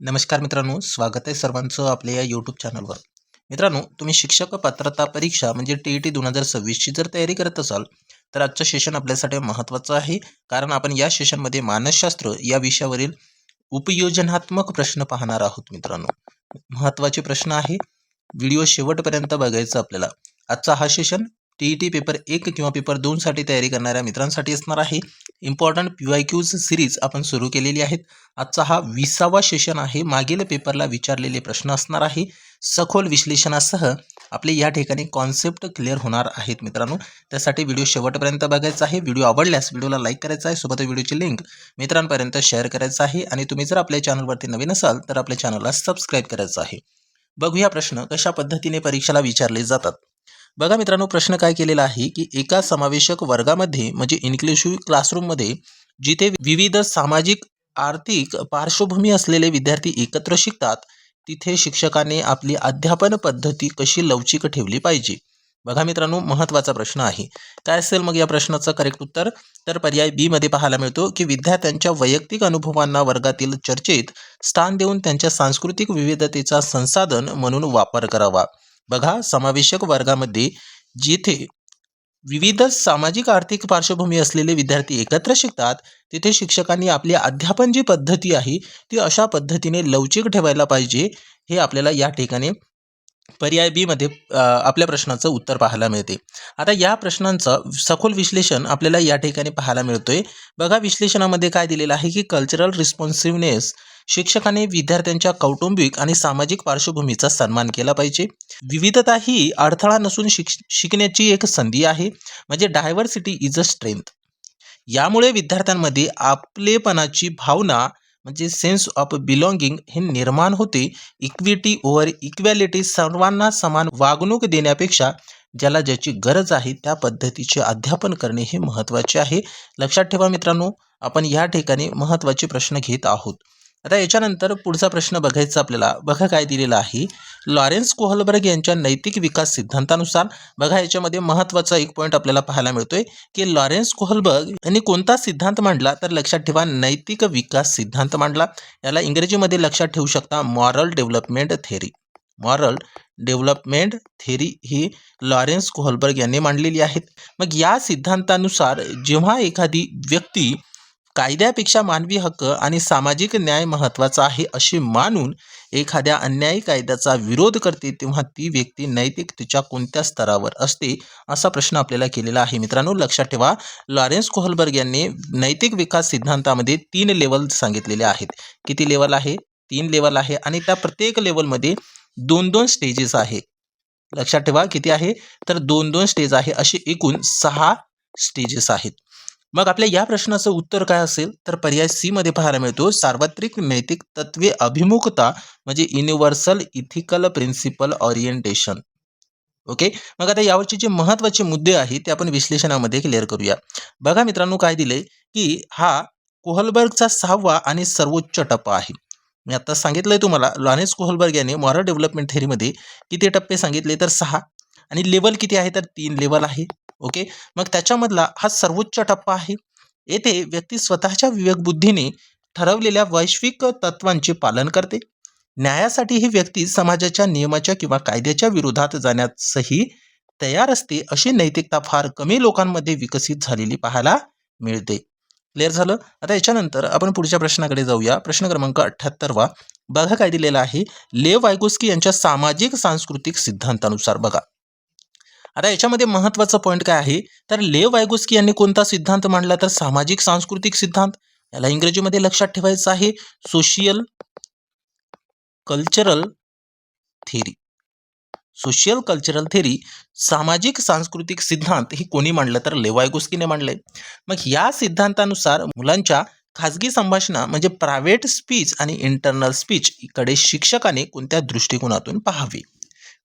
नमस्कार मित्रांनो, स्वागत आहे सर्वांचं आपल्या या यूट्यूब चॅनलवर. मित्रांनो, तुम्ही शिक्षक पात्रता परीक्षा म्हणजे TET 2026ची जर तयारी करत असाल तर आजचं सेशन आपल्यासाठी महत्त्वाचं आहे. कारण आपण या सेशनमध्ये मानसशास्त्र या विषयावरील उपयोजनात्मक प्रश्न पाहणार आहोत. मित्रांनो, महत्त्वाचे प्रश्न आहे, व्हिडिओ शेवटपर्यंत बघायचा आपल्याला. आजचा हा सेशन TET पेपर 1 किंवा पेपर 2 साठी तयारी करणाऱ्या मित्रांसाठी असणार आहे. इम्पॉर्टंट PYQज सिरीज आपण सुरू केलेली आहेत. आजचा हा 20वा सेशन आहे. मागील पेपरला विचारलेले प्रश्न असणार आहे. सखोल विश्लेषणासह आपले या ठिकाणी कॉन्सेप्ट क्लिअर होणार आहेत. मित्रांनो, त्यासाठी व्हिडिओ शेवटपर्यंत बघायचा आहे. व्हिडिओ आवडल्यास व्हिडिओला लाईक करायचा आहे, सोबत व्हिडिओची लिंक मित्रांपर्यंत शेअर करायचा आहे आणि तुम्ही जर आपल्या चॅनलवरती नवीन असाल तर आपल्या चॅनलला सबस्क्राईब करायचं आहे. बघूया प्रश्न कशा पद्धतीने परीक्षेला विचारले जातात. बघा मित्रांनो, प्रश्न काय केलेला आहे की एका समावेशक वर्गामध्ये म्हणजे इन्क्लुसिव्ह क्लासरूममध्ये जिथे विविध सामाजिक आर्थिक पार्श्वभूमी असलेले विद्यार्थी एकत्र शिकतात तिथे शिक्षकाने आपली अध्यापन पद्धती कशी लवचिक ठेवली पाहिजे. बघा मित्रांनो, महत्त्वाचा प्रश्न आहे. काय असेल मग या प्रश्नाचं करेक्ट उत्तर? तर पर्याय बी मध्ये पाहायला मिळतो की विद्यार्थ्यांच्या वैयक्तिक अनुभवांना वर्गातील चर्चेत स्थान देऊन त्यांच्या सांस्कृतिक विविधतेचा संसाधन म्हणून वापर करावा. बघा, समावेशक वर्गामध्ये जिथे विविध सामाजिक आर्थिक पार्श्वभूमी असलेले विद्यार्थी एकत्र शिकतात तिथे शिक्षकांनी आपली अध्यापन जी पद्धती आहे ती अशा पद्धतीने लवचिक ठेवायला पाहिजे. हे आपल्याला या ठिकाणी पर्याय बी मध्ये आपल्या प्रश्नाचं उत्तर पाहायला मिळते. आता या प्रश्नांचं सखोल विश्लेषण आपल्याला या ठिकाणी पाहायला मिळतोय. बघा, विश्लेषणामध्ये काय दिलेलं आहे की कल्चरल रिस्पॉन्सिव्हनेस, शिक्षकाने विद्यार्थ्यांच्या कौटुंबिक आणि सामाजिक पार्श्वभूमीचा सन्मान केला पाहिजे. विविधता ही अडथळा नसून शिकण्याची एक संधी आहे, म्हणजे डायव्हर्सिटी इज अ स्ट्रेंथ. यामुळे विद्यार्थ्यांमध्ये आपलेपणाची भावना म्हणजे सेन्स ऑफ बिलॉंगिंग हे निर्माण होते. इक्विटी ओव्हर इक्वॅलिटी, सर्वांना समान वागणूक देण्यापेक्षा ज्याला ज्याची गरज आहे त्या पद्धतीचे अध्यापन करणे हे महत्त्वाचे आहे. लक्षात ठेवा मित्रांनो, आपण या ठिकाणी महत्त्वाचे प्रश्न घेत आहोत. आता याच्यानंतर पुढचा प्रश्न बघायचा आपल्याला. बघा काय दिलेला आहे, लॉरेन्स कोहलबर्ग यांच्या नैतिक विकास सिद्धांतानुसार. बघा, याच्यामध्ये महत्त्वाचा एक पॉईंट आपल्याला पाहायला मिळतोय की लॉरेन्स कोहलबर्ग यांनी कोणता सिद्धांत मांडला, तर लक्षात ठेवा नैतिक विकास सिद्धांत मांडला. याला इंग्रजीमध्ये लक्षात ठेवू शकता moral development theory. Moral development theory ही लॉरेन्स कोहलबर्ग यांनी मांडलेली आहेत. मग या सिद्धांतानुसार जेव्हा एखादी व्यक्ती कायद्यापेक्षा मानवी हक्क आणि सामाजिक न्याय महत्त्वाचा आहे असे मानून एखाद्या अन्यायी कायद्याचा विरोध करते तेव्हा ती व्यक्ती नैतिकतेच्या कोणत्या स्तरावर असते, असा प्रश्न आपल्याला केलेला आहे. मित्रांनो, लक्षात ठेवा लॉरेन्स कोहलबर्ग यांनी नैतिक विकास सिद्धांतामध्ये 3 लेवल सांगितलेले आहेत. किती लेवल आहे? 3 लेवल आहे आणि त्या प्रत्येक लेवलमध्ये 2-2 स्टेजेस आहे. लक्षात ठेवा किती आहे, तर 2-2 स्टेज आहे, असे एकूण 6 स्टेजेस आहेत. मग आपल्या या प्रश्नाचं उत्तर काय असेल, तर पर्याय सी मध्ये पाहायला मिळतो सार्वत्रिक नैतिक तत्वे अभिमुखता म्हणजे universal ethical principle orientation. Okay, मग आता यावरचे जे महत्त्वाचे मुद्दे आहेत ते आपण विश्लेषणामध्ये क्लिअर करूया. बघा मित्रांनो, काय दिले की हा कोहलबर्गचा 6वा आणि सर्वोच्च टप्पा आहे. मी आता सांगितलंय तुम्हाला लॉरेन्स कोहलबर्ग यांनी मॉरल डेव्हलपमेंट थेअरीमध्ये किती टप्पे सांगितले, तर 6 आणि लेवल किती आहे, तर 3 लेवल आहे. ओके, मग त्याच्यामधला हा सर्वोच्च टप्पा आहे. येथे व्यक्ती स्वतःच्या विवेकबुद्धीने ठरवलेल्या वैश्विक तत्वांचे पालन करते. न्यायासाठी ही व्यक्ती समाजाच्या नियमाच्या किंवा कायद्याच्या विरोधात जाण्यासही तयार असते. अशी नैतिकता फार कमी लोकांमध्ये विकसित झालेली पाहायला मिळते. क्लिअर झालं? आता याच्यानंतर आपण पुढच्या प्रश्नाकडे जाऊया. प्रश्न क्रमांक 78वा. बघा काय दिलेला आहे, लेव वायगोस्की यांच्या सामाजिक सांस्कृतिक सिद्धांतानुसार. बघा, आता याच्यामध्ये महत्त्वाचा पॉईंट काय आहे, तर लेव वायगोस्की यांनी कोणता सिद्धांत मांडला, तर सामाजिक सांस्कृतिक सिद्धांत. याला इंग्रजीमध्ये लक्षात ठेवायचं आहे social cultural theory. Social cultural theory, सामाजिक सांस्कृतिक सिद्धांत ही कोणी मांडलं, तर लेव वायगोस्कीने मांडलंय. मग या सिद्धांतानुसार मुलांच्या खाजगी संभाषणा म्हणजे प्रायव्हेट स्पीच आणि इंटरनल स्पीच कडे शिक्षकाने कोणत्या दृष्टिकोनातून पाहावे.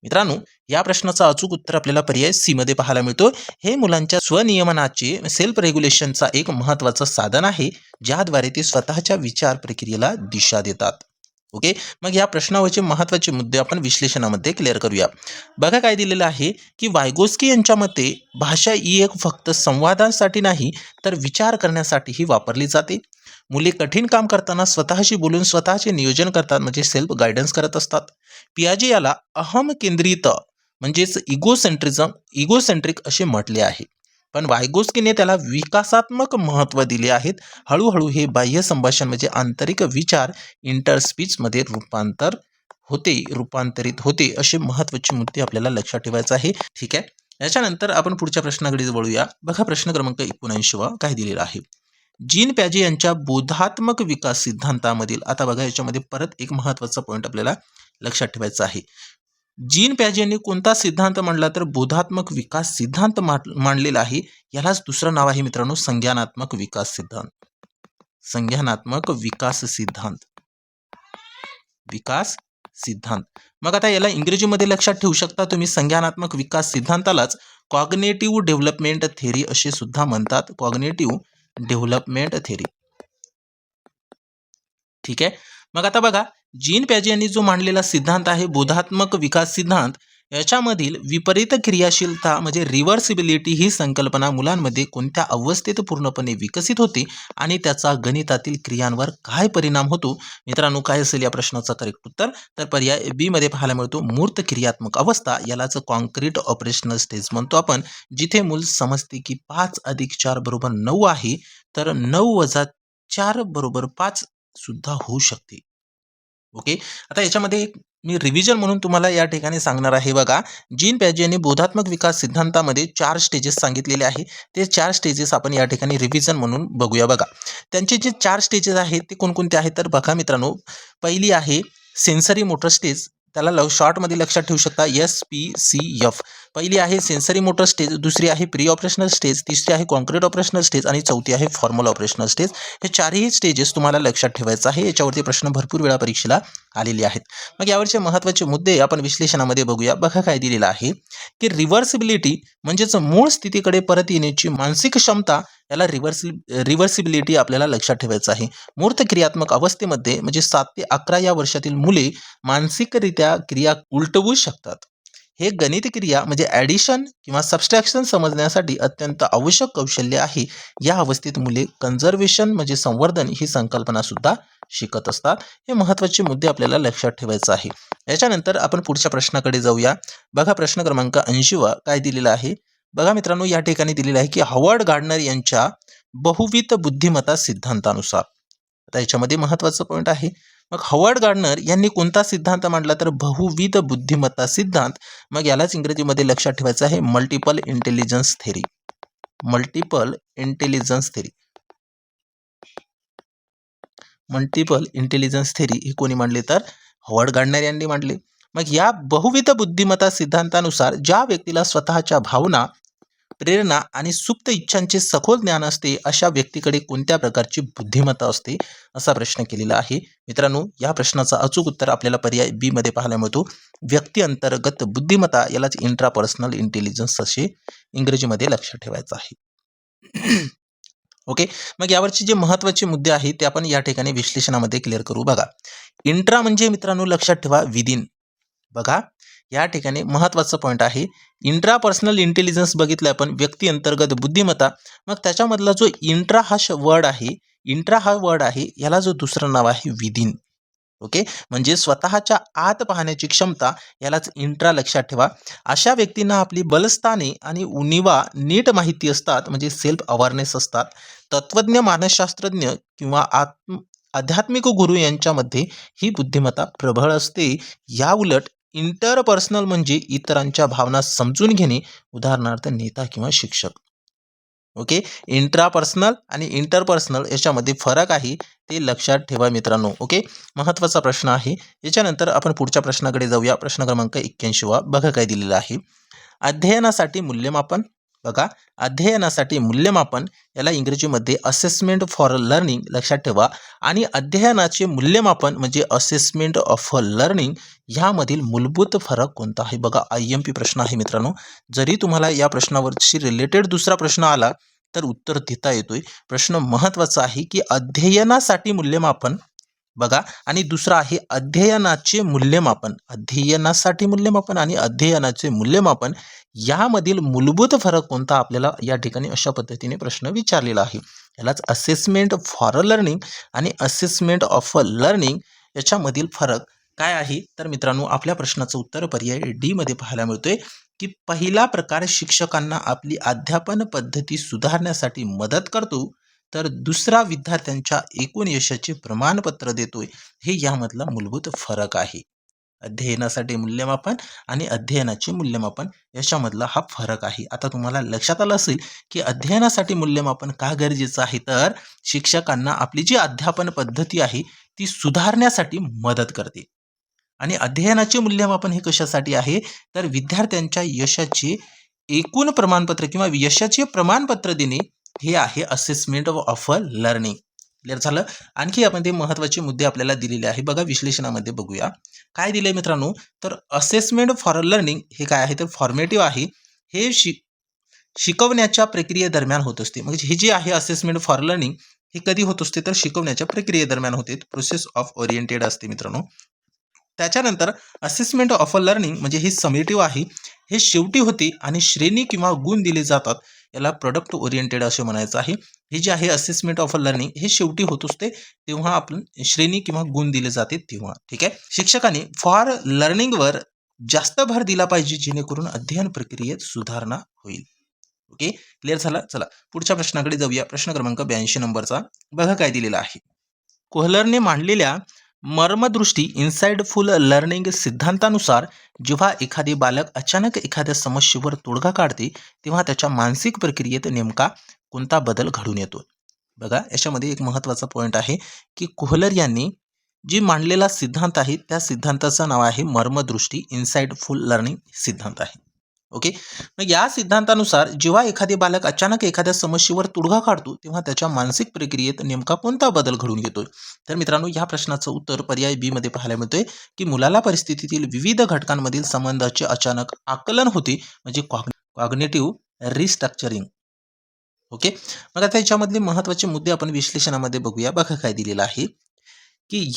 मित्रांनो, या प्रश्नाचा अचूक उत्तर आपल्याला पर्याय सी मध्ये पाहायला मिळतो. हे मुलांच्या स्वनियमनाचे सेल्फ रेग्युलेशनचा एक महत्त्वाचं साधन आहे, ज्याद्वारे ते स्वतःच्या विचार प्रक्रियेला दिशा देतात. ओके, मग या प्रश्नावरचे महत्त्वाचे मुद्दे आपण विश्लेषणामध्ये क्लिअर करूया. बघा काय दिलेलं आहे की वायगोस्की यांच्या मते भाषा ही एक फक्त संवादासाठी नाही तर विचार करण्यासाठीही वापरली जाते. मुले कठीण काम करताना स्वतःशी बोलून स्वतःचे नियोजन करतात म्हणजे सेल्फ गायडन्स करत असतात. पियाजे याला अहम केंद्रित म्हणजेच इगोसेंट्रिक असे म्हटले आहे. पण वायगोस्कीने त्याला विकासात्मक महत्त्व दिले आहेत. हळूहळू हे बाह्य संभाषण म्हणजे आंतरिक विचार इंटरस्पीचमध्ये रूपांतरित होते असे महत्त्वाचे मुद्दे आपल्याला लक्षात ठेवायचे आहे. ठीक आहे. याच्यानंतर आपण पुढच्या प्रश्नाकडे वळूया. बघा प्रश्न क्रमांक 79 काय दिलेला आहे. जीन प्याजे यांच्या बोधात्मक विकास सिद्धांतामधील, आता बघा याच्यामध्ये परत एक महत्त्वाचा पॉईंट आपल्याला लक्षात ठेवायचा आहे. जीन प्याजे यांनी कोणता सिद्धांत मांडला तर बोधात्मक विकास सिद्धांत मांडलेला आहे. यालाच दुसरं नाव आहे मित्रांनो संज्ञानात्मक विकास सिद्धांत. संज्ञानात्मक विकास सिद्धांत. मग आता याला इंग्रजीमध्ये लक्षात ठेवू शकता तुम्ही. संज्ञानात्मक विकास सिद्धांतालाच कॉग्निटिव्ह डेव्हलपमेंट थेअरी असे सुद्धा म्हणतात. Cognitive development theory. ठीक आहे. मग आता बघा जीन प्याजे यांनी जो मांडलेला सिद्धांत आहे बोधात्मक विकास सिद्धांत, याच्यामधील विपरीत क्रियाशीलता म्हणजे रिव्हर्सिबिलिटी ही संकल्पना मुलांमध्ये कोणत्या अवस्थेत पूर्णपणे विकसित होते आणि त्याचा गणितातील क्रियांवर काय परिणाम होतो. मित्रांनो काय असेल या प्रश्नाचा करेक्ट उत्तर तर पर्याय बी मध्ये पाहायला मिळतो मूर्त क्रियात्मक अवस्था. यालाच कॉन्क्रीट ऑपरेशनल स्टेज म्हणतो आपण, जिथे मूल समजते की 5 + 4 = 9 आहे तर 9 - 4 = 5 सुद्धा होऊ शकते. ओके. आता याच्यामध्ये मी रिव्हिजन म्हणून तुम्हाला या ठिकाणी सांगणार आहे. बघा जीन प्याजे यांनी बोधात्मक विकास सिद्धांतामध्ये 4 स्टेजेस सांगितलेले आहे. ते 4 स्टेजेस आपण या ठिकाणी रिव्हिजन म्हणून बघूया. बघा त्यांचे जे 4 स्टेजेस आहेत ते कोणकोणते आहेत तर बघा मित्रांनो, पहिली आहे सेन्सरी मोटर स्टेज. त्याला शॉर्टमध्ये लक्षात ठेवू शकता SPCF. पहिली आहे सेन्सरी मोटर स्टेज, दुसरी आहे प्री ऑपरेशनल स्टेज, तिसरी आहे कॉन्क्रीट ऑपरेशनल स्टेज आणि चौथी आहे फॉर्मल ऑपरेशनल स्टेज. हे चारही स्टेजेस तुम्हाला लक्षात ठेवायचं आहे. याच्यावरती प्रश्न भरपूर वेळा परीक्षेला आलेले आहेत. मग यावरचे महत्त्वाचे मुद्दे आपण विश्लेषणामध्ये बघूया. बघा काय दिलेलं आहे की रिव्हर्सिबिलिटी म्हणजेच मूळ स्थितीकडे परत येण्याची मानसिक क्षमता, याला रिव्हर्सिबिलिटी आपल्याला लक्षात ठेवायचं आहे. मूर्त क्रियात्मक अवस्थेमध्ये म्हणजे 7 ते 11 या वर्षातील मुले मानसिकरित्या क्रिया उलटवू शकतात. हे गणित क्रिया म्हणजे ॲडिशन किंवा सबस्ट्रॅक्शन समजण्यासाठी अत्यंत आवश्यक कौशल्य आहे. या अवस्थेत मुले कन्झर्वेशन म्हणजे संवर्धन ही संकल्पना सुद्धा शिकत असतात. हे महत्त्वाचे मुद्दे आपल्याला लक्षात ठेवायचे आहे. याच्यानंतर आपण पुढच्या प्रश्नाकडे जाऊया. बघा प्रश्न क्रमांक 80 काय दिलेला आहे. बघा मित्रांनो या ठिकाणी दिलेलं आहे की हॉवर्ड गार्डनर यांच्या बहुविध बुद्धिमत्ता सिद्धांतानुसार. आता याच्यामध्ये महत्त्वाचं पॉईंट आहे. मग हॉवर्ड गार्डनर यांनी कोणता सिद्धांत मांडला तर बहुविध बुद्धिमत्ता सिद्धांत. मग यालाच इंग्रजीमध्ये लक्षात ठेवायचं आहे multiple intelligence theory. Multiple intelligence theory ही कोणी मांडली तर हॉवर्ड गार्डनर यांनी मांडले. मग या बहुविध बुद्धिमत्ता सिद्धांतानुसार ज्या व्यक्तीला स्वतःच्या भावना, प्रेरणा आणि सुप्त इच्छांचे सखोल ज्ञान असते अशा व्यक्तीकडे कोणत्या प्रकारची बुद्धिमत्ता असते असा प्रश्न केलेला आहे. मित्रांनो या प्रश्नाचा अचूक उत्तर आपल्याला पर्याय बी मध्ये पाहायला मिळतो व्यक्ती अंतर्गत बुद्धिमत्ता. यालाच इंट्रापर्सनल इंटेलिजन्स असे इंग्रजीमध्ये लक्षात ठेवायचं आहे. ओके. मग यावरचे जे महत्त्वाचे मुद्दे आहेत ते आपण या ठिकाणी विश्लेषणामध्ये क्लिअर करू. बघा इंट्रा म्हणजे मित्रांनो लक्षात ठेवा विदिन. बघा या ठिकाणी महत्त्वाचं पॉईंट आहे. इंट्रापर्सनल इंटेलिजन्स बघितलं आपण, व्यक्ती अंतर्गत बुद्धिमत्ता. मग त्याच्यामधला जो इंट्रा हा वर्ड आहे याला जो दुसरं नाव आहे विदिन. ओके. म्हणजे स्वतःच्या आत पाहण्याची क्षमता, यालाच इंट्रा लक्षात ठेवा. अशा व्यक्तींना आपली बलस्थाने आणि उणिवा नीट माहिती असतात म्हणजे सेल्फ अवेअरनेस असतात. तत्वज्ञ, मानसशास्त्रज्ञ किंवा आध्यात्मिक गुरु यांच्यामध्ये ही बुद्धिमत्ता प्रबळ असते. या उलट इंटरपर्सनल म्हणजे इतरांच्या भावना समजून घेणे, उदाहरणार्थ नेता किंवा शिक्षक. ओके. इंट्रापर्सनल आणि इंटरपर्सनल याच्यामध्ये फरक आहे ते लक्षात ठेवा मित्रांनो. ओके. महत्त्वाचा प्रश्न आहे. याच्यानंतर आपण पुढच्या प्रश्नाकडे जाऊया. प्रश्न क्रमांक 81 बघा काय दिलेला आहे. अध्ययनासाठी मूल्यमापन. बघा अध्ययनासाठी मूल्यमापन याला इंग्रजीमध्ये असेसमेंट फॉर लर्निंग लक्षात ठेवा. आणि अध्ययनाचे मूल्यमापन म्हणजे असेसमेंट ऑफ लर्निंग ह्यामधील मूलभूत फरक कोणता आहे. बघा IMP प्रश्न आहे मित्रांनो. जरी तुम्हाला या प्रश्नावरची रिलेटेड दुसरा प्रश्न आला तर उत्तर देता येतोय. प्रश्न महत्त्वाचा आहे की अध्ययनासाठी मूल्यमापन बघा. आणि दुसरा आहे अध्ययनाचे मूल्यमापन. अध्ययनासाठी मूल्यमापन आणि अध्ययनाचे मूल्यमापन यामधील मूलभूत फरक कोणता, आपल्याला या ठिकाणी अशा पद्धतीने प्रश्न विचारलेला आहे. यालाच असेसमेंट फॉर अ लर्निंग आणि असेसमेंट ऑफ अ लर्निंग याच्यामधील फरक काय आहे. तर मित्रांनो, आपल्या प्रश्नाचं उत्तर पर्याय डी मध्ये पाहायला मिळतोय की पहिला प्रकार शिक्षकांना आपली अध्यापन पद्धती सुधारण्यासाठी मदत करतो, तर दुसरा विद्यार्थ्यांच्या एकूण यशाचे प्रमाणपत्र देतोय. हे यामधला मूलभूत फरक आहे. अध्ययनासाठी मूल्यमापन आणि अध्ययनाचे मूल्यमापन याच्यामधला हा फरक आहे. आता तुम्हाला लक्षात आलं असेल की अध्ययनासाठी मूल्यमापन का गरजेचं आहे, तर शिक्षकांना आपली जी अध्यापन पद्धती आहे ती सुधारण्यासाठी मदत करते. आणि अध्ययनाचे मूल्यमापन हे कशासाठी आहे, तर विद्यार्थ्यांच्या यशाचे एकूण प्रमाणपत्र किंवा यशाचे प्रमाणपत्र देणे हे आहे assessment of a learning. Clear झालं. आणखी यामध्ये महत्त्वाचे मुद्दे आपल्याला दिलेले आहे. बघा, विश्लेषणामध्ये बघूया काय दिले मित्रांनो. तर असेसमेंट फॉर अ लर्निंग हे काय आहे, तर फॉर्मेटिव्ह आहे. हे शिकवण्याच्या प्रक्रियेदरम्यान होत असते. म्हणजे हे जे आहे असेसमेंट फॉर लर्निंग हे कधी होत असते, तर शिकवण्याच्या प्रक्रियेदरम्यान होते. प्रोसेस ऑफ ओरिएंटेड असते मित्रांनो. त्याच्यानंतर असेसमेंट ऑफ अ लर्निंग म्हणजे ही समेटिव्ह आहे. हे शेवटी होते आणि श्रेणी किंवा गुण दिले जातात. याला प्रोडक्ट ओरिएंटेड असे म्हणायचं आहे. हे जे आहे असेसमेंट ऑफ अ लर्निंग हे शेवटी होत असते, तेव्हा आपण श्रेणी किंवा गुण दिले जाते तेव्हा. ठीक आहे. शिक्षकांनी फॉर लर्निंगवर जास्त भर दिला पाहिजे, जेणेकरून अध्ययन प्रक्रियेत सुधारणा होईल. ओके, क्लिअर झाला. चला पुढच्या प्रश्नाकडे जाऊया. प्रश्न क्रमांक 82 नंबरचा. बघा काय दिलेला आहे. कोहलरने मांडलेल्या मर्मदृष्टी इन्साइडफुल लर्निंग सिद्धांतानुसार जेव्हा एखादे बालक अचानक एखाद्या समस्येवर तोडगा काढते, तेव्हा त्याच्या मानसिक प्रक्रियेत नेमका कोणता बदल घडून येतो. बघा, याच्यामध्ये एक महत्त्वाचा पॉईंट आहे की कोहलर यांनी जी मांडलेला सिद्धांत आहे त्या सिद्धांताचं नाव आहे मर्मदृष्टी इन्साइडफुल लर्निंग सिद्धांत आहे. ओके. मग या सिद्धांतानुसार जेव्हा एखादे बालक अचानक एखाद्या समस्येवर तोडगा काढतो, तेव्हा त्याच्या मानसिक प्रक्रियेत नेमका कोणता बदल घडून येतोय. तर मित्रांनो, या प्रश्नाचं उत्तर पर्याय बी मध्ये पाहायला मिळतोय की मुलाला परिस्थितीतील विविध घटकांमधील संबंधाचे अचानक आकलन होते, म्हणजे कॉग्निटिव्ह रिस्ट्रक्चरिंग. ओके. मग आता याच्यामधले महत्त्वाचे मुद्दे आपण विश्लेषणामध्ये बघूया. बघा काय दिलेलं आहे की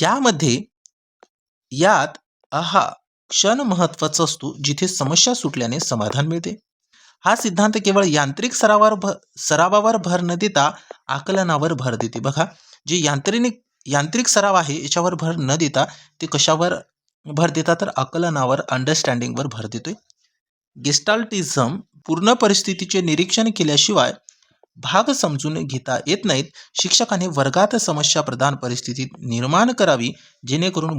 यात हा क्षण महत्त्वाचा असतो जिथे समस्या सुटल्याने समाधान मिळते. हा सिद्धांत केवळ यांत्रिक सरावावर भर न देता आकलनावर भर देते. बघा, जे यांत्रिक सराव आहे याच्यावर भर न देता ते कशावर भर देतात, तर आकलनावर, अंडरस्टँडिंगवर भर देतोय. गेस्टाल्टिझम पूर्ण परिस्थितीचे निरीक्षण केल्याशिवाय भाग समजून घेता येत नाहीत. शिक्षकाने वर्गात समस्या प्रधान परिस्थितीत निर्माण करावी, जेणेकरून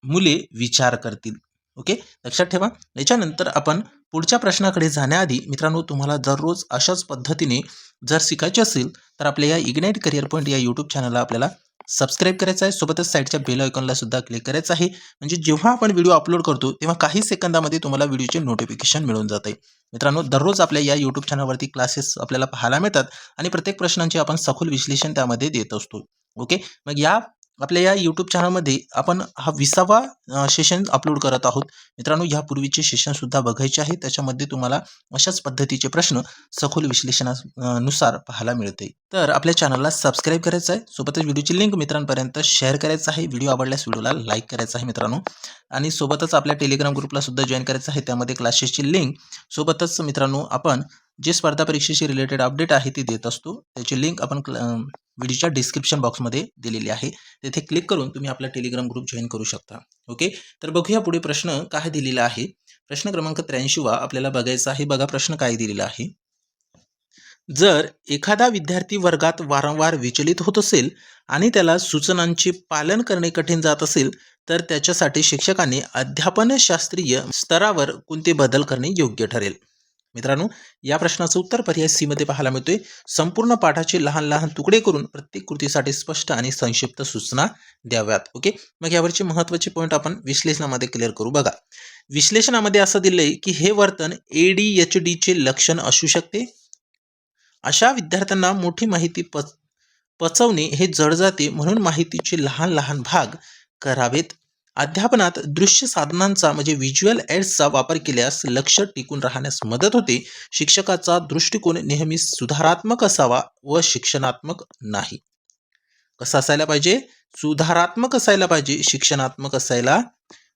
मुले विचार करतील. ओके, लक्षात ठेवा. याच्यानंतर आपण पुढच्या प्रश्नाकडे जाण्याआधी मित्रांनो, तुम्हाला दररोज अशाच पद्धतीने जर शिकायचे असेल तर आपल्या या इग्नाइट करिअर पॉईंट या यूट्यूब चॅनलला आपल्याला सबस्क्राईब करायचं आहे. सोबतच साईडच्या बेल आयकॉनला सुद्धा क्लिक करायचं आहे. म्हणजे जेव्हा आपण व्हिडिओ अपलोड करतो तेव्हा काही सेकंदामध्ये तुम्हाला व्हिडिओचे नोटिफिकेशन मिळून जाते. मित्रांनो, दररोज आपल्या या यूट्यूब चॅनलवरती क्लासेस आपल्याला पाहायला मिळतात आणि प्रत्येक प्रश्नांचे आपण सखोल विश्लेषण त्यामध्ये देत असतो. ओके. मग आपल्या या यूट्यूब चॅनलमध्ये आपण हा 20वा सेशन अपलोड करत आहोत. मित्रांनो, यापूर्वीचे सेशनसुद्धा बघायचे आहे. त्याच्यामध्ये तुम्हाला अशाच पद्धतीचे प्रश्न सखोल विश्लेषणानुसार पाहायला मिळते. तर आपल्या चॅनलला सबस्क्राईब करायचं आहे. सोबतच व्हिडिओची लिंक मित्रांपर्यंत शेअर करायचं आहे. व्हिडिओ आवडल्यास व्हिडिओला लाईक करायचं आहे मित्रांनो. आणि सोबतच आपल्या टेलिग्राम ग्रुपला सुद्धा जॉईन करायचं आहे. त्यामध्ये क्लासेसची लिंक सोबतच मित्रांनो आपण जे स्पर्धा परीक्षेशी रिलेटेड अपडेट आहे ती देत असतो. त्याची लिंक आपण व्हिडिओच्या डिस्क्रिप्शन बॉक्समध्ये दिलेली आहे. तेथे क्लिक करून तुम्ही आपला टेलिग्राम ग्रुप जॉईन करू शकता. ओके. तर बघूया पुढे प्रश्न काय दिलेला आहे. प्रश्न क्रमांक 83 आपल्याला बघायचा आहे. बघा प्रश्न काय दिलेला आहे. जर एखादा विद्यार्थी वर्गात वारंवार विचलित होत असेल आणि त्याला सूचनांचे पालन करणे कठीण जात असेल, तर त्याच्यासाठी शिक्षकाने अध्यापनशास्त्रीय स्तरावर कोणते बदल करणे योग्य ठरेल. मित्रांनो, या प्रश्नाचं उत्तर पर्याय सी मध्ये पाहायला मिळतोय. संपूर्ण पाठाचे लहान लहान तुकडे करून प्रत्येक कृतीसाठी स्पष्ट आणि संक्षिप्त सूचना द्याव्यात. ओके. मग यावरचे महत्त्वाचे पॉईंट आपण विश्लेषणामध्ये क्लिअर करू. बघा, विश्लेषणामध्ये असं दिलंय की हे वर्तन ADHD चे लक्षण असू शकते. अशा विद्यार्थ्यांना मोठी माहिती पचवणे हे जड जाते, म्हणून माहितीचे लहान लहान भाग करावेत. अध्यापनात दृश्य साधनांचा म्हणजे व्हिज्युअल एड्सचा वापर केल्यास लक्ष टिकून राहण्यास मदत होते. शिक्षकाचा दृष्टिकोन नेहमी सुधारात्मक असावा व शिक्षणात्मक नाही. कसा असायला पाहिजे? सुधारात्मक असायला पाहिजे, शिक्षणात्मक असायला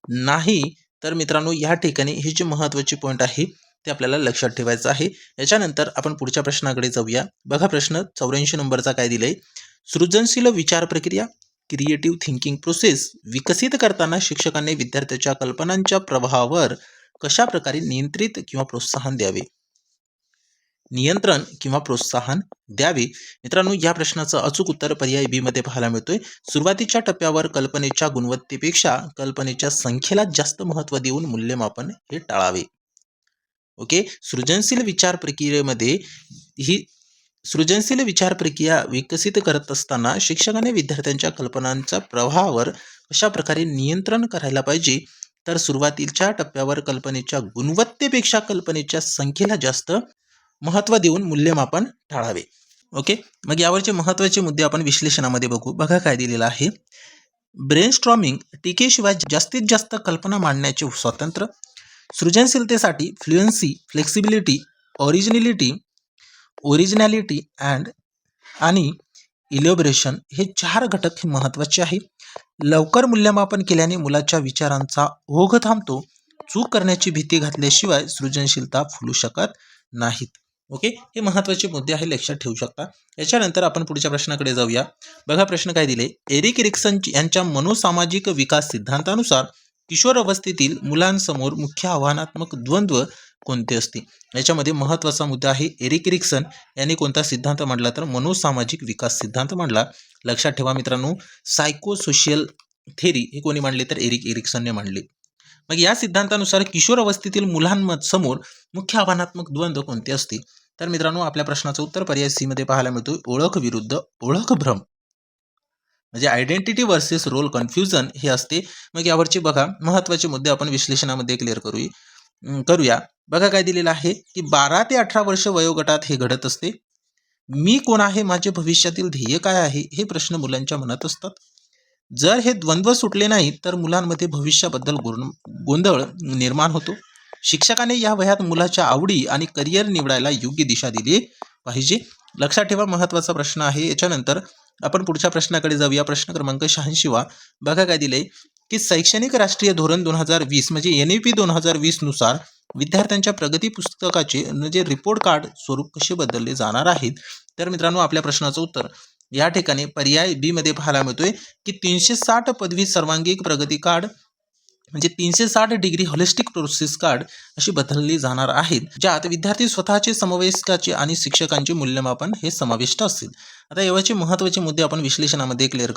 नाही. तर मित्रांनो या ठिकाणी हे जे महत्त्वाचे पॉईंट आहे ते आपल्याला लक्षात ठेवायचं आहे. याच्यानंतर आपण पुढच्या प्रश्नाकडे जाऊया. बघा प्रश्न 84 नंबरचा काय दिलाय. सृजनशील विचार प्रक्रिया क्रिएटिव्ह थिंकिंग प्रोसेस विकसित करताना शिक्षकांनी विद्यार्थ्याच्या कल्पनांच्या प्रवाहावर कशा प्रकारे नियंत्रित किंवा प्रोत्साहन द्यावे. नियंत्रण किंवा प्रोत्साहन द्यावे. मित्रांनो या प्रश्नाचं अचूक उत्तर पर्याय बी मध्ये पाहायला मिळतोय. सुरुवातीच्या टप्प्यावर कल्पनेच्या गुणवत्तेपेक्षा कल्पनेच्या संख्येला जास्त महत्त्व देऊन मूल्यमापन हे टाळावे. ओके, सृजनशील विचार प्रक्रियेमध्ये ही सृजनशील विचार प्रक्रिया विकसित करत असताना शिक्षकाने विद्यार्थ्यांच्या कल्पनांच्या प्रवाहावर कशा प्रकारे नियंत्रण करायला पाहिजे. तर सुरुवातीच्या टप्प्यावर कल्पनेच्या गुणवत्तेपेक्षा कल्पनेच्या संख्येला जास्त महत्त्व देऊन मूल्यमापन टाळावे. ओके, मग यावरचे महत्त्वाचे मुद्दे आपण विश्लेषणामध्ये बघू. बघा काय दिलेलं आहे. ब्रेनस्टॉर्मिंग टीकेशिवाय जास्तीत जास्त कल्पना मांडण्याचे स्वातंत्र्य. सृजनशीलतेसाठी फ्लुएन्सी, फ्लेक्सिबिलिटी, ओरिजिनॅलिटी आणि इलॅबोरेशन हे 4 घटक हे महत्त्वाचे आहे. लवकर मूल्यमापन केल्याने मुलाच्या विचारांचा ओघ थांबतो. चूक करण्याची भीती घातल्याशिवाय सृजनशीलता फुलू शकत नाहीत. ओके, हे महत्त्वाचे मुद्दे आहे, लक्षात ठेवू शकता. याच्यानंतर आपण पुढच्या प्रश्नाकडे जाऊया. बघा प्रश्न काय दिले. एरिक एरिक्सन यांच्या मनोसामाजिक विकास सिद्धांतानुसार किशोर अवस्थेतील मुलांसमोर मुख्य आव्हानात्मक द्वंद्व कोणते असते. याच्यामध्ये महत्त्वाचा मुद्दा आहे. एरिक एरिक्सन यांनी कोणता सिद्धांत मांडला, तर मनोसामाजिक विकास सिद्धांत मांडला. लक्षात ठेवा मित्रांनो, सायकोसोशियल थेरी हे कोणी मांडले, तर एरिक एरिक्सनने मांडले. मग या सिद्धांतानुसार किशोर अवस्थेतील मुलांसमोर मुख्य आव्हानात्मक द्वंद्व कोणते असते. तर मित्रांनो आपल्या प्रश्नाचं उत्तर पर्याय सी मध्ये पाहायला मिळतो. ओळख विरुद्ध ओळख भ्रम, म्हणजे आयडेंटिटी वर्सेस रोल कन्फ्युजन हे असते. मग यावरचे बघा महत्त्वाचे मुद्दे आपण विश्लेषणामध्ये क्लिअर करूया. बघा काय दिलेलं आहे की 12 ते 18 वर्ष वयोगटात हे घडत असते. मी कोण आहे, माझे भविष्यातील ध्येय काय आहे, हे प्रश्न मुलांच्या मनात असतात. जर हे द्वंद्व सुटले नाही तर मुलांमध्ये भविष्याबद्दल गोंधळ निर्माण होतो. शिक्षकाने या वयात मुलाच्या आवडी आणि करिअर निवडायला योग्य दिशा दिली पाहिजे. लक्षात ठेवा महत्त्वाचा प्रश्न आहे. याच्यानंतर आपण पुढच्या प्रश्नाकडे जाऊया. प्रश्न क्रमांक 86. बघा काय दिले की शैक्षणिक राष्ट्रीय धोरण 2020 म्हणजे NEP 2020 नुसार विद्यार्थ्यांच्या प्रगती पुस्तकाचे म्हणजे रिपोर्ट कार्ड स्वरूप कसे बदलले जाणार आहेत. तर मित्रांनो आपल्या प्रश्नाचं उत्तर या ठिकाणी पर्याय बी मध्ये पाहायला मिळतोय की 360 पदवी सर्वांगीण प्रगती कार्ड म्हणजे 360 डिग्री होलिस्टिक प्रोसेस कार्ड अशी बदलली जाणार आहेत, ज्यात विद्यार्थी स्वतःचे समवयस्काचे आणि शिक्षकांचे मूल्यमापन हे समाविष्ट असतील. आता याचे महत्त्वाचे मुद्दे आपण विश्लेषणामध्ये क्लिअर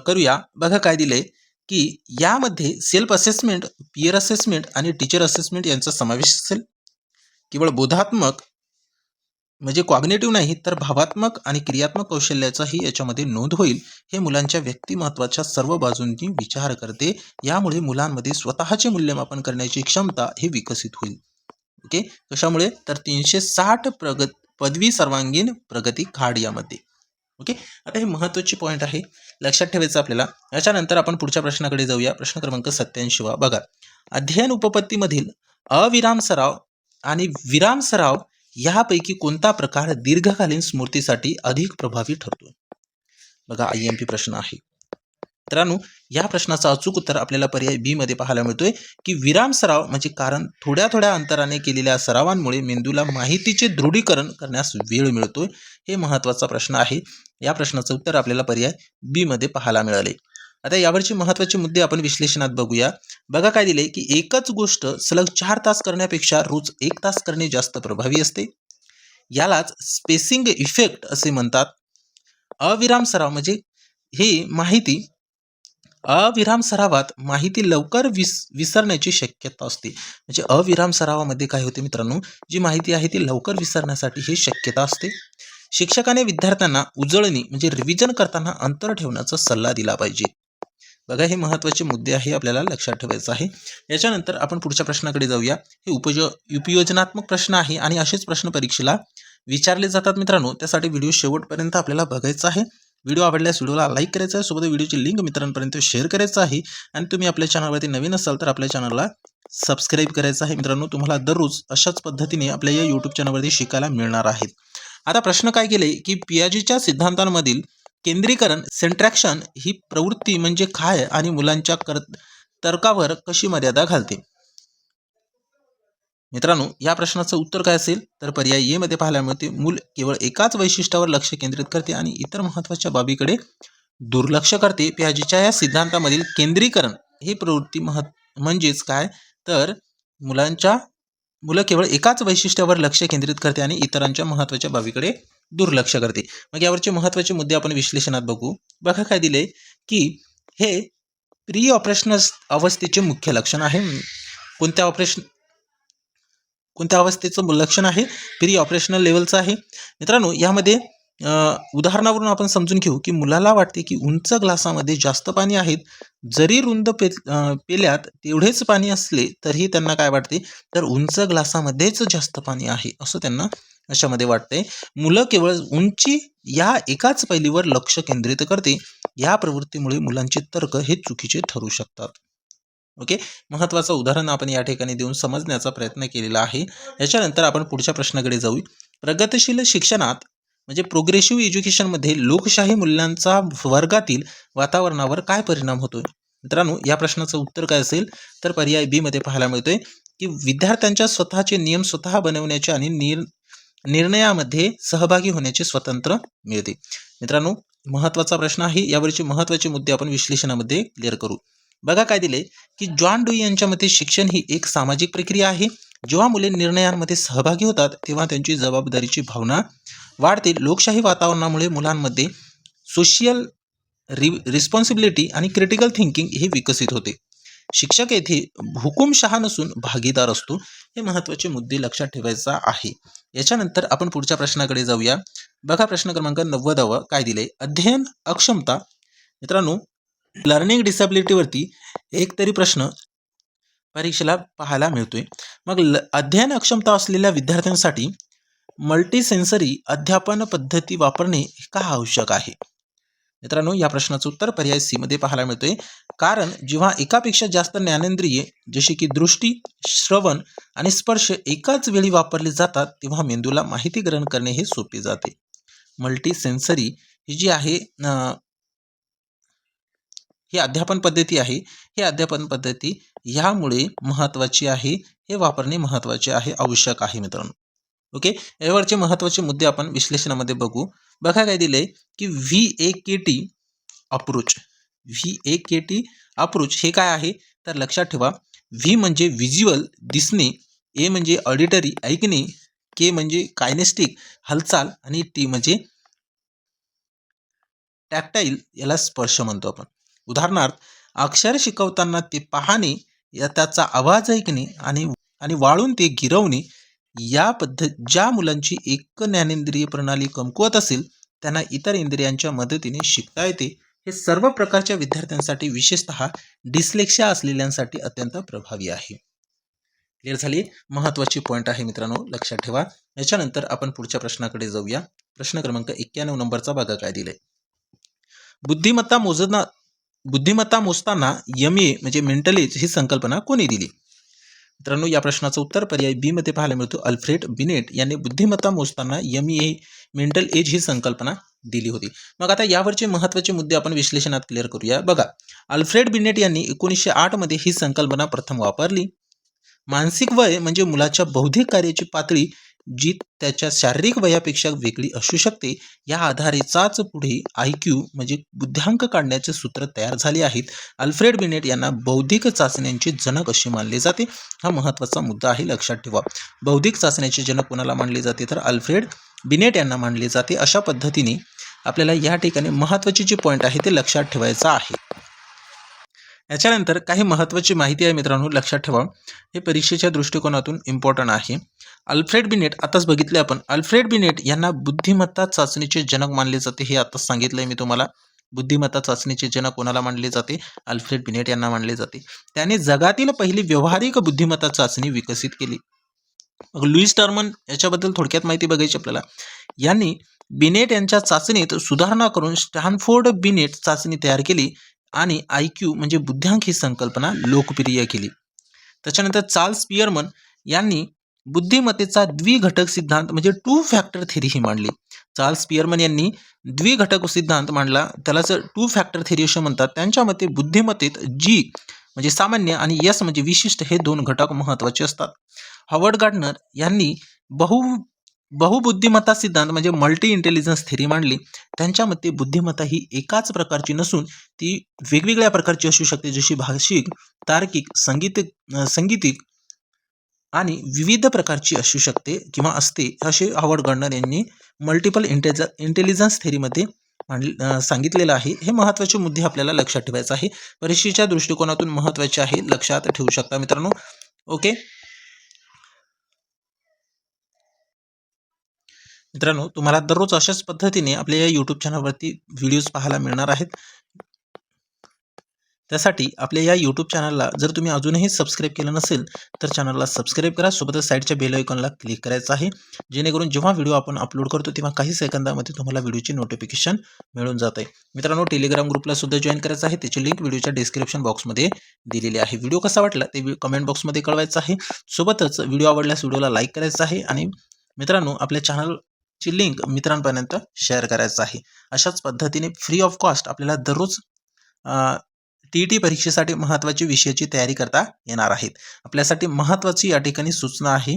करूया. बघा काय दिले की यामध्ये सेल्फ असेसमेंट, पियर असेसमेंट आणि टीचर असेसमेंट यांचा समावेश असेल. केवळ बोधात्मक म्हणजे कॉग्नेटिव्ह नाही तर भावात्मक आणि क्रियात्मक कौशल्याचाही याच्यामध्ये नोंद होईल. हे मुलांच्या व्यक्तिमत्वाच्या सर्व बाजूंनी विचार करते. यामुळे मुलांमध्ये स्वतःचे मूल्यमापन करण्याची क्षमता हे विकसित होईल. ओके, कशामुळे तर 360 पदवी सर्वांगीण प्रगती कार्ड यामध्ये. ओके, आता हे महत्त्वाचे पॉईंट आहे, लक्षात ठेवायचं आपल्याला. याच्यानंतर आपण पुढच्या प्रश्नाकडे जाऊया. प्रश्न क्रमांक 87. बघा, अध्ययन उपपत्तीमधील अविराम सराव आणि विराम सराव यापैकी कोणता प्रकार दीर्घकालीन स्मृतीसाठी अधिक प्रभावी ठरतो. बघा IMP प्रश्न आहे. मित्रांनो या प्रश्नाचा अचूक उत्तर आपल्याला पर्याय बी मध्ये पाहायला मिळतोय की विराम सराव म्हणजे कारण थोड्या थोड्या अंतराने केलेल्या सरावांमुळे मेंदूला माहितीचे दृढीकरण करण्यास वेळ मिळतोय. हे महत्त्वाचा प्रश्न आहे. या प्रश्नाचं उत्तर आपल्याला पर्याय बी मध्ये पाहायला मिळाले. आता यावरचे महत्त्वाचे मुद्दे आपण विश्लेषणात बघूया. बघा काय दिले की एकच गोष्ट सलग 4 तास करण्यापेक्षा रोज 1 तास करणे जास्त प्रभावी असते. यालाच स्पेसिंग इफेक्ट असे म्हणतात. अविराम सराव म्हणजे ही माहिती अविराम सरावात माहिती लवकर विसरण्याची शक्यता असते. म्हणजे अविराम सरावामध्ये काय होते मित्रांनो, जी माहिती आहे ती लवकर विसरण्यासाठी ही शक्यता असते. शिक्षकाने विद्यार्थ्यांना उजळणी म्हणजे रिव्हिजन करताना अंतर ठेवण्याचा सल्ला दिला पाहिजे. बघा हे महत्त्वाचे मुद्दे आहे, आपल्याला लक्षात ठेवायचं आहे. याच्यानंतर आपण पुढच्या प्रश्नाकडे जाऊया. हे उपयोजनात्मक प्रश्न आहे आणि असेच प्रश्न परीक्षेला विचारले जातात मित्रांनो. त्यासाठी व्हिडिओ शेवटपर्यंत आपल्याला बघायचा आहे. व्हिडिओ आवडल्यास व्हिडिओला लाईक करायचा आहे, सोबत व्हिडिओची लिंक मित्रांपर्यंत शेअर करायचं आहे. आणि तुम्ही आपल्या चॅनलवरती नवीन असाल तर आपल्या चॅनलला सबस्क्राईब करायचं आहे. मित्रांनो तुम्हाला दररोज अशाच पद्धतीने आपल्या या यूट्यूब चॅनलवरती शिकायला मिळणार आहेत. आता प्रश्न काय केले की पियाजेच्या सिद्धांतांमधील केंद्रीकरण सेंट्रॅक्शन ही प्रवृत्ती म्हणजे काय आणि मुलांच्या तर्कावर कशी मर्यादा घालते? मित्रांनो, या प्रश्नाचं उत्तर काय असेल तर पर्याय ए मध्ये पाहायला मिळते, मूल केवळ एकाच वैशिष्ट्यावर लक्ष केंद्रित करते आणि इतर महत्त्वाच्या बाबीकडे दुर्लक्ष करते. पियाजेच्या या सिद्धांतामधील केंद्रीकरण ही प्रवृत्ती म्हणजेच काय तर मुलं केवळ एकाच वैशिष्ट्यावर लक्ष केंद्रित करते आणि इतरांच्या महत्त्वाच्या बाबीकडे दुर्लक्ष करते. मग यावरचे महत्त्वाचे मुद्दे आपण विश्लेषणात बघू. बघा काय दिले की हे प्री ऑपरेशनल अवस्थेचे मुख्य लक्षण आहे. कोणत्या अवस्थेचं लक्षण आहे? प्री ऑपरेशनल लेवलचं आहे. मित्रांनो, यामध्ये उदाहरणावरून आपण समजून घेऊ की मुलाला वाटते की उंच ग्लासामध्ये जास्त पाणी आहे, जरी रुंद पेल्यात तेवढेच पाणी असले तरीही त्यांना काय वाटते तर उंच ग्लासामध्येच जास्त पाणी आहे असं त्यांना अशामध्ये वाटते. मुलं केवळ उंची या एकाच पैलीवर लक्ष केंद्रित करते. या प्रवृत्तीमुळे मुलांचे तर्क हे चुकीचे ठरू शकतात. ओके, महत्त्वाचं उदाहरण आपण या ठिकाणी देऊन समजण्याचा प्रयत्न केलेला आहे. याच्यानंतर आपण पुढच्या प्रश्नाकडे जाऊ. प्रगतिशील शिक्षणात म्हणजे प्रोग्रेसिव्ह एज्युकेशनमध्ये लोकशाही मूल्यांचा वर्गातील वातावरणावर काय परिणाम होतोय? मित्रांनो, या प्रश्नाचं उत्तर काय असेल तर पर्याय बी मध्ये पाहायला मिळतोय की विद्यार्थ्यांच्या स्वतःचे नियम स्वतः बनवण्याचे आणि निर्णयामध्ये सहभागी होण्याचे स्वातंत्र्य मिळते. मित्रांनो, महत्त्वाचा प्रश्न आहे. यावरचे महत्त्वाचे मुद्दे आपण विश्लेषणामध्ये क्लिअर करू. बघा काय दिले की जॉन डुई यांच्या मते शिक्षण ही एक सामाजिक प्रक्रिया आहे. जेव्हा मुले निर्णयांमध्ये सहभागी होतात तेव्हा त्यांची जबाबदारीची भावना वाढते. लोकशाही वातावरणामुळे मुलांमध्ये सोशियल रिस्पॉन्सिबिलिटी आणि क्रिटिकल थिंकिंग हे विकसित होते. शिक्षक येथे हुकुमशहा नसून भागीदार असतो. हे महत्त्वाचे मुद्दे लक्षात ठेवायचा आहे. याच्यानंतर आपण पुढच्या प्रश्नाकडे जाऊया. बघा प्रश्न क्रमांक 90 काय दिले, अध्ययन अक्षमता. मित्रांनो, लर्निंग डिसॅबिलिटीवरती एक तरी प्रश्न परीक्षेला पाहायला मिळतोय. मग अध्ययन अक्षमता असलेल्या विद्यार्थ्यांसाठी मल्टीसेन्सरी अध्यापन पद्धती वापरणे का आवश्यक आहे? मित्रांनो, या प्रश्नाचं उत्तर पर्याय सी मध्ये पाहायला मिळतोय. कारण जेव्हा एकापेक्षा जास्त ज्ञानेंद्रिये जशी की दृष्टी, श्रवण आणि स्पर्श एकाच वेळी वापरले जातात तेव्हा मेंदूला माहिती ग्रहण करणे हे सोपे जाते. मल्टीसेन्सरी ही जी आहे ही अध्यापन पद्धती आहे. ही अध्यापन पद्धती ह्यामुळे महत्त्वाची आहे. हे वापरणे महत्त्वाचे आहे, आवश्यक आहे मित्रांनो. ओके, यावरचे महत्त्वाचे मुद्दे आपण विश्लेषणामध्ये बघू. बघा काय दिले की VAKT अप्रोच. VAKT अप्रोच हे काय आहे तर लक्षात ठेवा. व्ही म्हणजे व्हिज्युअल दिसणे, ए म्हणजे ऑडिटरी ऐकणे, के म्हणजे कायनेस्टिक हालचाल आणि टी म्हणजे टॅक्टाईल याला स्पर्श म्हणतो आपण. उदाहरणार्थ, अक्षर शिकवताना ते पाहणे, त्याचा आवाज ऐकणे आणि वाळून ते गिरवणे. या ज्या मुलांची एक ज्ञानेंद्रिय प्रणाली कमकुवत असेल त्यांना इतर इंद्रियांच्या मदतीने शिकता येते. हे सर्व प्रकारच्या विद्यार्थ्यांसाठी, विशेषतः डिस्लेक्सिया असलेल्यांसाठी अत्यंत प्रभावी आहे. क्लिअर झाली? महत्त्वाची पॉईंट आहे मित्रांनो, लक्षात ठेवा. याच्यानंतर आपण पुढच्या प्रश्नाकडे जाऊया. प्रश्न क्रमांक 91 नंबरचा बघा काय दिलाय. बुद्धिमत्ता मोजताना MA म्हणजे मेंटल एज ही संकल्पना कोणी दिली? मित्रांनो, या प्रश्नाचं उत्तर पर्याय बी मध्ये पाहायला मिळतो. अल्फ्रेड बिनेट यांनी बुद्धिमत्ता मोजताना MA मेंटल एज ही संकल्पना दिली होती. मग आता यावरचे महत्त्वाचे मुद्दे आपण विश्लेषणात क्लिअर करूया. बघा, अल्फ्रेड बिनेट यांनी 1908 मध्ये ही संकल्पना प्रथम वापरली. मानसिक वय म्हणजे मुलाच्या बौद्धिक कार्याची पातळी जी त्याच्या शारीरिक वयापेक्षा वेगळी असू शकते. या आधारेचाच पुढे IQ म्हणजे बुद्ध्यांक काढण्याचे सूत्र तयार झाले आहेत. अल्फ्रेड बिनेट यांना बौद्धिक चाचण्यांचे जनक असे मानले जाते. हा महत्त्वाचा मुद्दा आहे, लक्षात ठेवा. बौद्धिक चाचण्याचे जनक कोणाला मानले जाते तर अल्फ्रेड बिनेट यांना मानले जाते. अशा पद्धतीने आपल्याला या ठिकाणी महत्त्वाची जी पॉईंट आहे ते लक्षात ठेवायचं आहे. याच्यानंतर काही महत्त्वाची माहिती आहे मित्रांनो, लक्षात ठेवा. हे परीक्षेच्या दृष्टिकोनातून इम्पॉर्टंट आहे. अल्फ्रेड बिनेट आताच बघितले आपण. अल्फ्रेड बिनेट यांना बुद्धिमत्ता चाचणीचे जनक मानले जाते. हे आताच सांगितलंय मी तुम्हाला. बुद्धिमत्ता चाचणीचे जनक कोणाला मानले जाते? अल्फ्रेड बिनेट यांना मानले जाते. त्याने जगातील पहिली व्यावहारिक बुद्धिमत्ता चाचणी विकसित केली. लुईस टर्मन याच्याबद्दल थोडक्यात माहिती बघायची आपल्याला. यांनी बिनेट यांच्या चाचणीत सुधारणा करून स्टॅनफोर्ड बिनेट चाचणी तयार केली आणि IQ म्हणजे बुद्ध्यांक ही संकल्पना लोकप्रिय केली. त्याच्यानंतर चार्ल्स स्पियरमन यांनी बुद्धिमत्तेचा द्विघटक सिद्धांत म्हणजे 2 फॅक्टर थेरी ही मांडली. चार्ल्स स्पियरमन यांनी द्विघटक सिद्धांत मांडला, त्यालाच टू फॅक्टर थेरी असे म्हणतात. त्यांच्या मते बुद्धिमत्तेत जी म्हणजे सामान्य आणि यस म्हणजे विशिष्ट हे दोन घटक महत्त्वाचे असतात. हॉवर्ड गार्डनर यांनी बहुबुद्धिमत्ता सिद्धांत म्हणजे मल्टी इंटेलिजन्स थेरी मांडली. त्यांच्या मते बुद्धिमत्ता ही एकाच प्रकारची नसून ती वेगवेगळ्या प्रकारची असू शकते, जशी भाषिक, तार्किक, संगीतिक आणि विविध प्रकारची असू शकते किंवा असते, असे हॉवर्ड गार्डनर यांनी मल्टिपल इंटेलिजन्स थेरीमध्ये सांगितलेलं आहे. हे महत्त्वाचे मुद्दे आपल्याला लक्षात ठेवायचे आहे. परीक्षेच्या दृष्टिकोनातून महत्त्वाचे आहे, लक्षात ठेवू शकता मित्रांनो. ओके मित्रांनो, तुम्हाला दररोज अशाच पद्धतीने आपल्या या यूट्यूब चॅनलवरती व्हिडिओज पाहायला मिळणार आहेत. त्यासाठी आपल्या या यूट्यूब चॅनलला जर तुम्ही अजूनही सबस्क्राईब केलं नसेल तर चॅनलला सबस्क्राईब करा. सोबतच साईडच्या बेल आयकॉनला क्लिक करायचं आहे, जेणेकरून जेव्हा व्हिडिओ आपण अपलोड करतो तेव्हा काही सेकंदामध्ये तुम्हाला व्हिडिओची नोटिफिकेशन मिळून जाते. मित्रांनो, टेलिग्राम ग्रुपला सुद्धा जॉईन करायचं आहे. त्याची लिंक व्हिडिओच्या डिस्क्रिप्शन बॉक्समध्ये दिलेली आहे. व्हिडिओ कसा वाटला ते कमेंट बॉक्समध्ये कळवायचं आहे. सोबतच व्हिडिओ आवडल्यास व्हिडिओला लाईक करायचं आहे आणि मित्रांनो आपल्या चॅनलची लिंक मित्रांपर्यंत शेअर करायचं आहे. अशाच पद्धतीने फ्री ऑफ कॉस्ट आपल्याला दररोज TET परीक्षेसाठी महत्त्वाची विषयाची तयारी करता येणार आहेत. आपल्यासाठी महत्त्वाची या ठिकाणी सूचना आहे.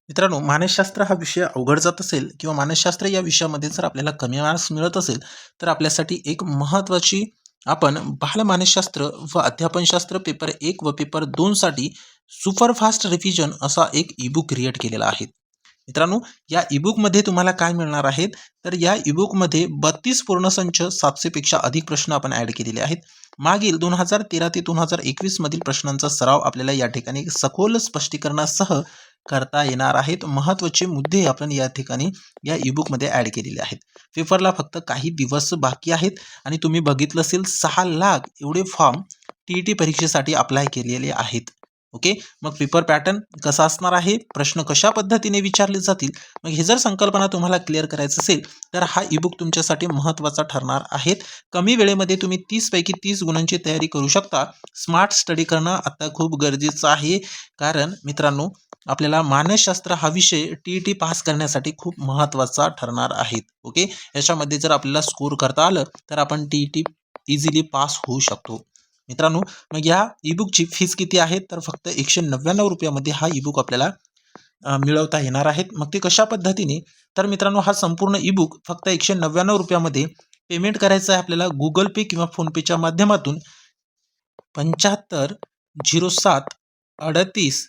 मित्रांनो, मानसशास्त्र हा विषय अवघड जात असेल किंवा मानसशास्त्र या विषयामध्ये जर आपल्याला कमी मार्क्स मिळत असेल तर आपल्यासाठी एक महत्त्वाची आपण बालमानसशास्त्र व अध्यापनशास्त्र पेपर 1 व पेपर 2 साठी सुपरफास्ट रिव्हिजन असा एक ईबुक क्रिएट केलेला आहे. मित्रांनो, या ईबुकमध्ये तुम्हाला काय मिळणार आहेत तर या ईबुकमध्ये 32 पूर्णसंच 700 पेक्षा अधिक प्रश्न आपण ॲड केलेले आहेत. मागील 2013 ते 2021 मधील प्रश्नांचा सराव आपल्याला या ठिकाणी सखोल स्पष्टीकरणासह करता येणार आहेत. महत्त्वाचे मुद्दे आपण या ठिकाणी या ईबुकमध्ये ॲड केलेले आहेत. पेपरला फक्त काही दिवस बाकी आहेत आणि तुम्ही बघितलं असेल 6 लाख एवढे फॉर्म TET परीक्षेसाठी अप्लाय केलेले आहेत. ओके, मग पेपर पॅटर्न कसा असणार आहे, प्रश्न कशा पद्धतीने विचारले जातील, मग हे जर संकल्पना तुम्हाला क्लिअर करायचं असेल तर हा ईबुक तुमच्यासाठी महत्त्वाचा ठरणार आहे. कमी वेळेमध्ये तुम्ही 30 पैकी 30 गुणांची तयारी करू शकता. स्मार्ट स्टडी करणं आता खूप गरजेचं आहे, कारण मित्रांनो आपल्याला मानसशास्त्र हा विषय TET पास करण्यासाठी खूप महत्त्वाचा ठरणार आहे. ओके, याच्यामध्ये जर आपल्याला स्कोर करता आलं तर आपण TET इझिली पास होऊ शकतो. मित्रांनो, मग या ईबुकची फीस किती आहे तर फक्त 199 रुपयामध्ये हा ईबुक आपल्याला मिळवता येणार आहेत. मग ते कशा पद्धतीने तर मित्रांनो, हा संपूर्ण ईबुक फक्त 199 रुपयामध्ये पेमेंट करायचं आहे आपल्याला गुगल पे किंवा फोनपेच्या माध्यमातून 75 07 38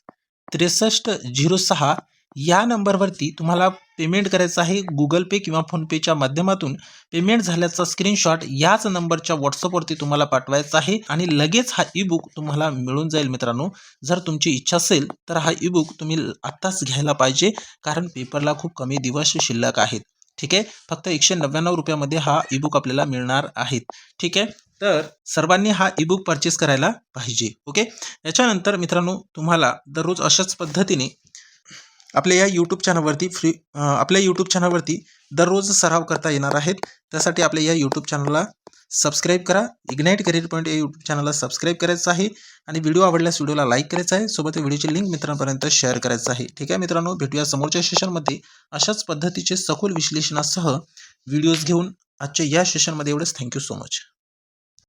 63 06 या नंबरवरती तुम्हाला पेमेंट करायचं आहे. गुगल पे किंवा फोनपेच्या माध्यमातून पेमेंट झाल्याचा स्क्रीनशॉट याच नंबरच्या व्हॉट्सअपवरती तुम्हाला पाठवायचा आहे आणि लगेच हा ईबुक तुम्हाला मिळून जाईल. मित्रांनो, जर तुमची इच्छा असेल तर हा ईबुक तुम्ही आत्ताच घ्यायला पाहिजे, कारण पेपरला खूप कमी दिवस शिल्लक आहेत. ठीक आहे, फक्त 199 रुपयामध्ये हा ईबुक आपल्याला मिळणार आहेत. ठीक आहे, तर सर्वांनी हा ईबुक परचेस करायला पाहिजे. ओके, याच्यानंतर मित्रांनो तुम्हाला दररोज अशाच पद्धतीने आपल्या या यूट्यूब चॅनलवरती दररोज सराव करता येणार आहेत. त्यासाठी आपल्या या यूट्यूब चॅनलला सबस्क्राईब करा. इग्नाईट करिअर पॉईंट या यूट्यूब चॅनलला सबस्क्राईब करायचं आहे आणि व्हिडिओ आवडल्यास व्हिडिओला लाईक करायचा आहे. सोबत व्हिडिओची लिंक मित्रांपर्यंत शेअर करायचं आहे. ठीक आहे मित्रांनो, भेटूया समोरच्या सेशनमध्ये अशाच पद्धतीचे सखोल विश्लेषणासह व्हिडिओज घेऊन. आजच्या या सेशनमध्ये एवढंच. Thank you so much.